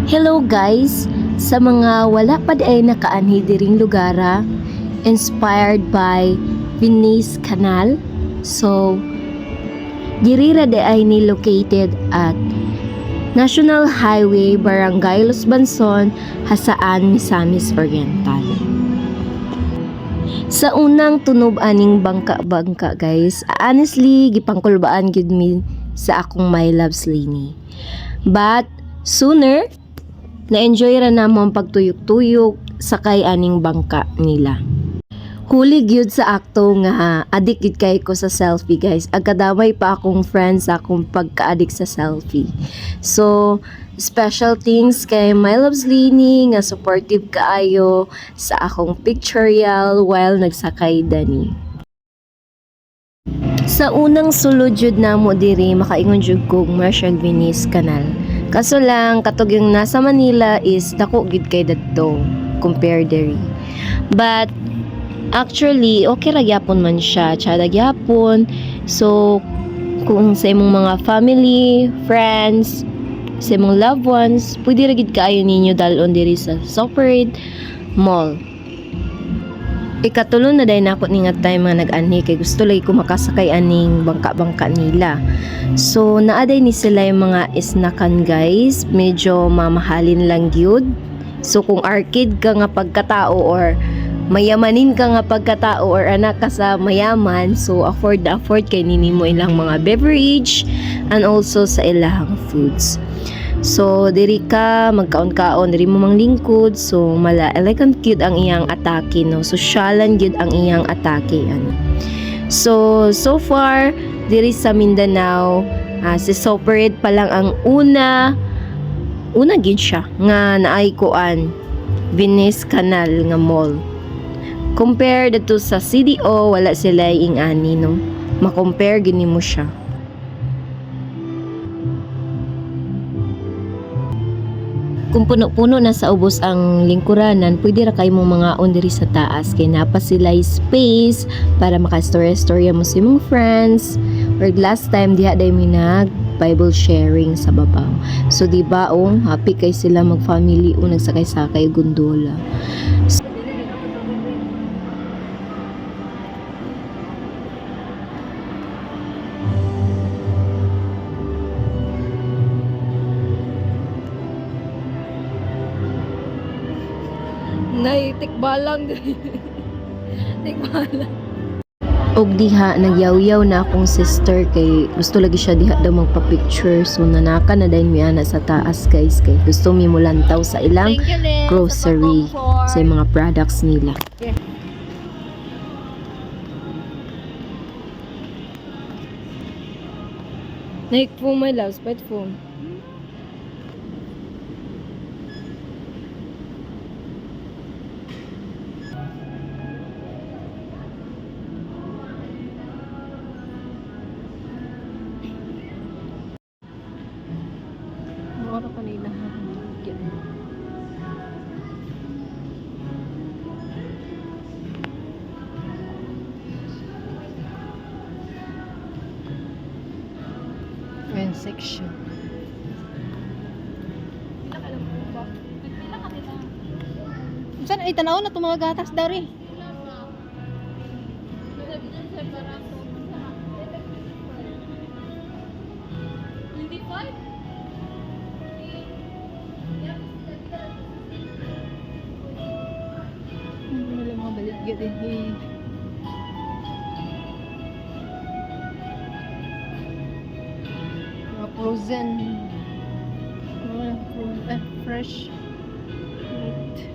Hello guys! Sa mga wala pa ay nakaanhi diring lugara, inspired by Venice Canal. So, diri ra ay ni located at National Highway, Barangay Los Banson, Hasaan, Misamis Oriental. Sa unang tunob aning bangka-bangka guys, honestly gipangkulbaan gid mi sa akong my loves Lini. But sooner na-enjoy ra namo ang pagtuyok-tuyok sakay aning bangka nila. Huli gyud sa akto nga adik gid kay ko sa selfie guys. Agkadamay pa akong friends sa akong pagka-adik sa selfie. So, special things kay my loves Lini nga supportive kaayo sa akong pictorial while nagsakay dani. Sa unang sulod jud namo diri makaingon jud kog Marshall Venice Canal. Kaso lang katog yung nasa Manila is dako gid kay dadto compare diri. But actually okay ra gyapon man siya, tsada gyapon. So kung sa imong mga family, friends, sa imong loved ones, pwede ra gid kaayo ninyo dalon diri sa Soperate Mall. Ikatulo na dahil nako ni nga time nga nag-anhi kay gusto lagi ko makasakay aning bangka-bangka nila. So naaday ni sila yung mga isnakan guys, medyo mamahalin lang gyud. So kung arcade ka nga pagkatao or mayamanin ka nga pagkatao or anak ka sa mayaman, so afford kay nini mo ilang mga beverage and also sa ilang foods. So diri ka magkaon-kaon diri mo manglingkod, so mala elegant cute ang iyang atake no, sosyalan gyud ang iyang atake ano. So far diri sa Mindanao, si Soperate pa lang ang una gid siya nga naay kuan Venice Canal nga mall. Compare dito sa CDO, wala sila ing-ani no, ma-compare gini mo siya. Kung puno-puno na sa ubos ang lingkuranan, pwede ra kay mo mga on diri sa taas kay napa sila space para makastorya-storya mo sa imong friends. Or last time diha day mi nag Bible sharing sa babaw. So di ba happy kay sila mag-family o nagsakay-sakay gondola. Nay, tikbalang din. Tikbalang. Og diha, nagyaw-yaw na akong sister kay gusto lagi siya diha daw magpa-picture. So nanaka na dahil mi ana sa taas guys kay gusto mi mulantaw sa ilang grocery sa mga products nila. Yeah. Nike phone my loves, pet phone. Ano pa nila? Men's section. Saan ay tanaw na itong mga gatas daw rin? Hindi pa? Get in here. Frozen. Fresh. Meat.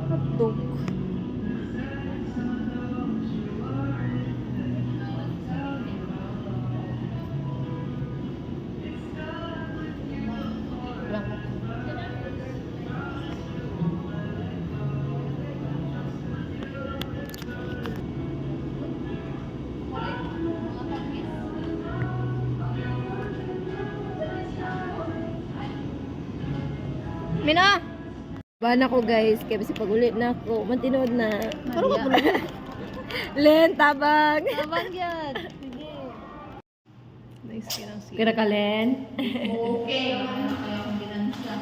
Hotdog. Mina! Bana ko guys, kaya basi pag ulit na ako, matinood na. Parang ka pulo. Len, tabang. Tabang yan. Sige. Nice kinang sige. Kira ka, Len? Okay. Kaya kung ginansya.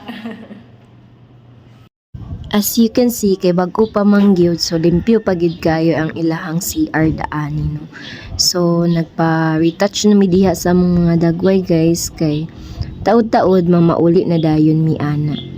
As you can see, kay bago pa mangyod, so limpyo pagid kayo ang ilahang CR daani, no? So, nagpa-retouch na mi diha sa mga dagway guys, kay taod-taod mamauli na dayon mi ana.